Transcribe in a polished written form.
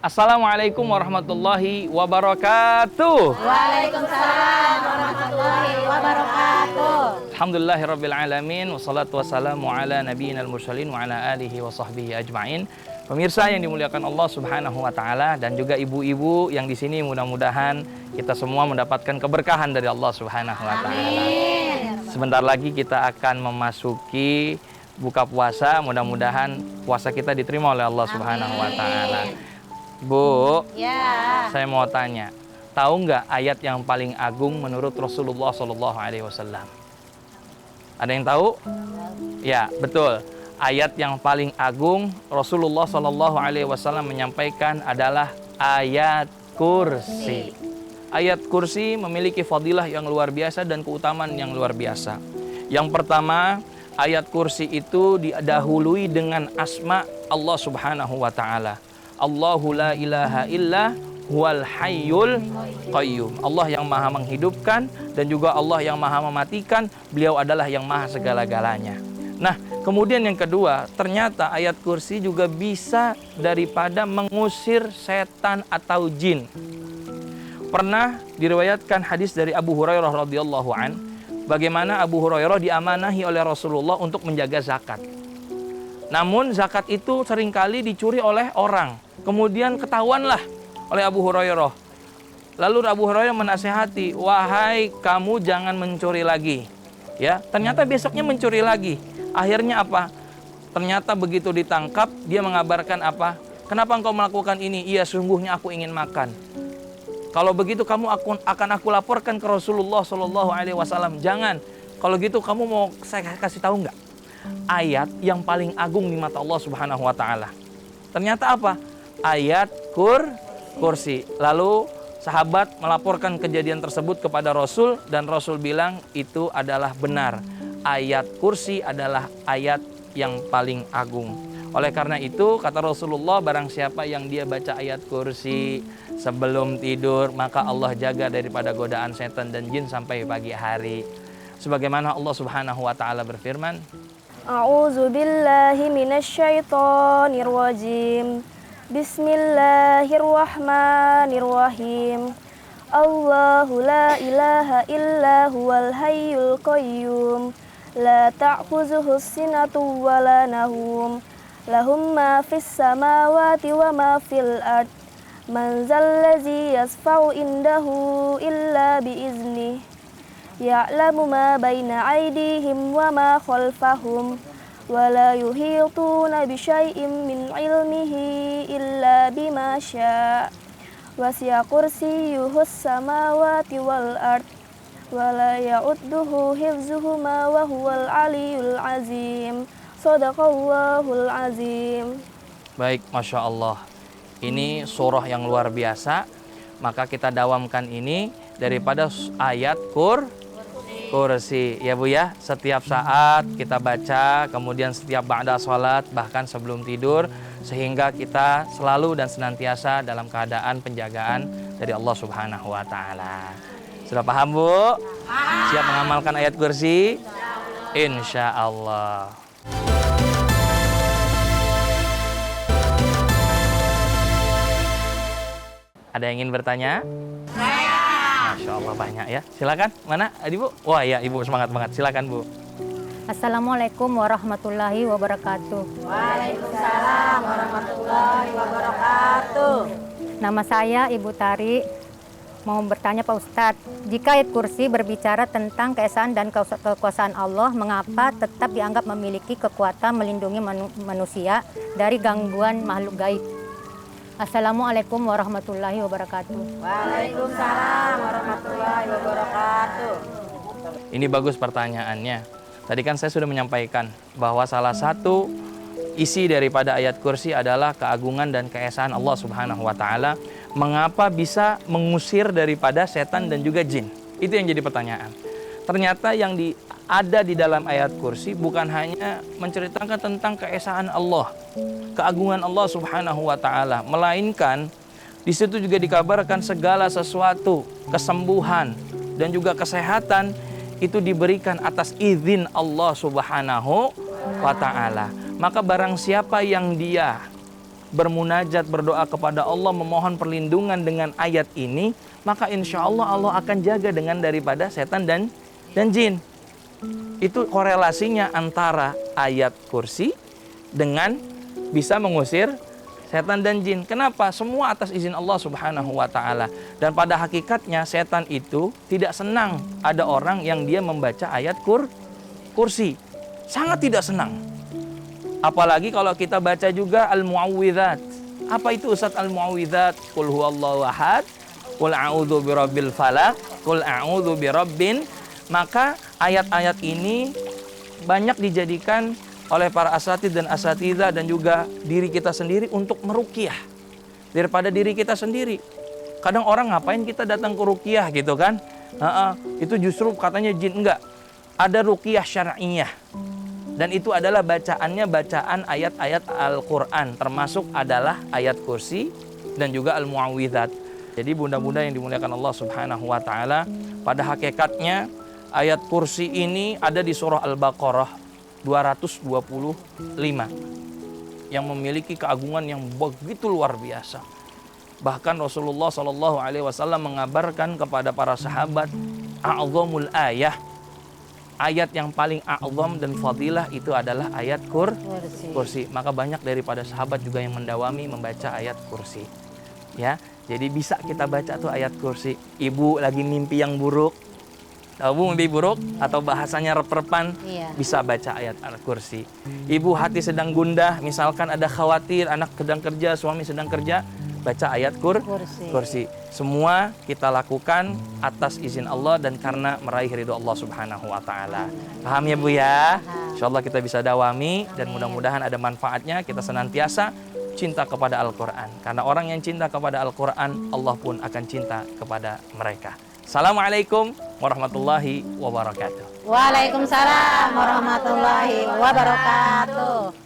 Assalamualaikum warahmatullahi wabarakatuh. Waalaikumsalam warahmatullahi wabarakatuh. Alhamdulillahirabbil alamin wassalatu wassalamu ala nabiyinal mursalin wa ala alihi wa sahbihi ajmain. Pemirsa yang dimuliakan Allah Subhanahu wa taala dan juga ibu-ibu yang di sini, mudah-mudahan kita semua mendapatkan keberkahan dari Allah Subhanahu wa taala. Amin. Sebentar lagi kita akan memasuki buka puasa, mudah-mudahan puasa kita diterima oleh Allah Subhanahu wa taala. Bu, Ya. saya mau tanya, tahu nggak ayat yang paling agung menurut Rasulullah Shallallahu Alaihi Wasallam? Ada yang tahu? Ya, betul. Ayat yang paling agung Rasulullah Shallallahu Alaihi Wasallam menyampaikan adalah ayat kursi. Ayat kursi memiliki fadilah yang luar biasa dan keutamaan yang luar biasa. Yang pertama, ayat kursi itu didahului dengan asma Allah Subhanahu wa taala. Allahu la ilaha illa huwal hayyul qayyum. Allah yang maha menghidupkan dan juga Allah yang maha mematikan. Beliau adalah yang maha segala-galanya. Nah, kemudian yang kedua, ternyata ayat kursi juga bisa daripada mengusir setan atau jin. Pernah diriwayatkan hadis dari Abu Hurairah radhiyallahu an, bagaimana Abu Hurairah diamanahi oleh Rasulullah untuk menjaga zakat. Namun zakat itu seringkali dicuri oleh orang. Kemudian ketahuanlah oleh Abu Hurairah. Lalu Abu Hurairah menasihati, wahai kamu jangan mencuri lagi. Ya, ternyata besoknya mencuri lagi. Akhirnya apa? Ternyata begitu ditangkap, dia mengabarkan apa? Kenapa engkau melakukan ini? Iya, sungguhnya aku ingin makan. Kalau begitu kamu akan aku laporkan ke Rasulullah Shallallahu Alaihi Wasallam. Jangan. Kalau gitu kamu mau saya kasih tahu nggak? Ayat yang paling agung di mata Allah Subhanahu Wa Taala. Ternyata apa? Ayat kursi. Lalu sahabat melaporkan kejadian tersebut kepada Rasul dan Rasul bilang itu adalah benar. Ayat kursi adalah ayat yang paling agung. Oleh karena itu kata Rasulullah, barang siapa yang dia baca ayat kursi sebelum tidur, maka Allah jaga daripada godaan setan dan jin sampai pagi hari. Sebagaimana Allah Subhanahu wa taala berfirman, A'udzu billahi minasyaitonir rajim. Bismillahirrahmanirrahim. Allahu la ilaha illa huwal hayyul qayyum. La ta'khuzuhu sinatun wa la nawm. Lahum ma fis samawati wa ma fil ard. Man zallazi yasfa'u indahu illa biiznih. Ya'lamu ma baina aydihim wa ma khalfahum. ولا يحيطون بشيء من علمه إلا بما شاء وسع كرسيه السماوات والأرض ولا يؤوده حفظهما وهو العلي العظيم صدق الله العظيم. baik, Masya Allah. Ini surah yang luar biasa. Maka kita dawamkan ini daripada ayat kursi, ya Bu ya. Setiap saat kita baca, kemudian setiap ba'da sholat, bahkan sebelum tidur, sehingga kita selalu dan senantiasa dalam keadaan penjagaan dari Allah Subhanahu wa taala. Sudah paham Bu? Siap mengamalkan ayat kursi? Insya Allah. Ada yang ingin bertanya? Masya Allah banyak ya. Silakan. Mana Ibu? Wah ya Ibu semangat banget. Silakan Bu. Assalamualaikum warahmatullahi wabarakatuh. Waalaikumsalam warahmatullahi wabarakatuh. Nama saya Ibu Tari. Mau bertanya Pak Ustadz, jika ayat kursi berbicara tentang keesaan dan kekuasaan Allah, mengapa tetap dianggap memiliki kekuatan melindungi manusia dari gangguan makhluk gaib? Assalamualaikum warahmatullahi wabarakatuh. Waalaikumsalam warahmatullahi wabarakatuh. Ini bagus pertanyaannya. Tadi kan saya sudah menyampaikan bahwa salah satu isi daripada ayat kursi adalah keagungan dan keesaan Allah Subhanahu wa taala. Mengapa bisa mengusir daripada setan dan juga jin? Itu yang jadi pertanyaan. Ternyata yang ada di dalam ayat kursi bukan hanya menceritakan tentang keesaan Allah, keagungan Allah Subhanahu wa taala, melainkan di situ juga dikabarkan segala sesuatu, kesembuhan dan juga kesehatan itu diberikan atas izin Allah Subhanahu wa taala. Maka barang siapa yang dia bermunajat, berdoa kepada Allah, memohon perlindungan dengan ayat ini, maka insya Allah Allah akan jaga dengan daripada setan dan jin. Itu korelasinya antara ayat kursi dengan bisa mengusir setan dan jin. Kenapa? Semua atas izin Allah Subhanahu wa Ta'ala. Dan pada hakikatnya setan itu tidak senang ada orang yang dia membaca ayat kursi. Sangat tidak senang. Apalagi kalau kita baca juga al-mu'awwidzat. Apa itu Ustaz al-mu'awwidzat? Qul huwallahu ahad, qul a'udzu birabbil falaq, qul a'udzu birabbin. Maka ayat-ayat ini banyak dijadikan oleh para asatidz dan asatidzah dan juga diri kita sendiri untuk meruqyah daripada diri kita sendiri. Kadang orang ngapain kita datang ke ruqyah gitu kan? Itu justru katanya jin. Enggak. Ada ruqyah syar'iyah. Dan itu adalah bacaannya bacaan ayat-ayat Al-Quran, termasuk adalah ayat kursi dan juga al-mu'awwidzat. Jadi bunda-bunda yang dimuliakan Allah Subhanahu wa Ta'ala, pada hakikatnya ayat kursi ini ada di surah Al-Baqarah 225 yang memiliki keagungan yang begitu luar biasa. Bahkan Rasulullah SAW mengabarkan kepada para sahabat, a'zamul ayah, ayat yang paling a'zam dan fadilah itu adalah ayat kursi. Maka banyak daripada sahabat juga yang mendawami membaca ayat kursi. Ya, jadi bisa kita baca tuh ayat kursi. Ibu lagi mimpi yang buruk, tahu mimpi buruk atau bahasanya rep-repan, bisa baca ayat kursi. Ibu hati sedang gundah, misalkan ada khawatir, anak sedang kerja, suami sedang kerja, baca ayat kursi. Semua kita lakukan atas izin Allah dan karena meraih ridho Allah Subhanahu wa Ta'ala. Paham ya Bu ya? Insyaallah kita bisa dawami dan mudah-mudahan ada manfaatnya. Kita senantiasa cinta kepada Al-Quran. Karena orang yang cinta kepada Al-Quran, Allah pun akan cinta kepada mereka. Assalamualaikum warahmatullahi wabarakatuh. Waalaikumsalam warahmatullahi wabarakatuh.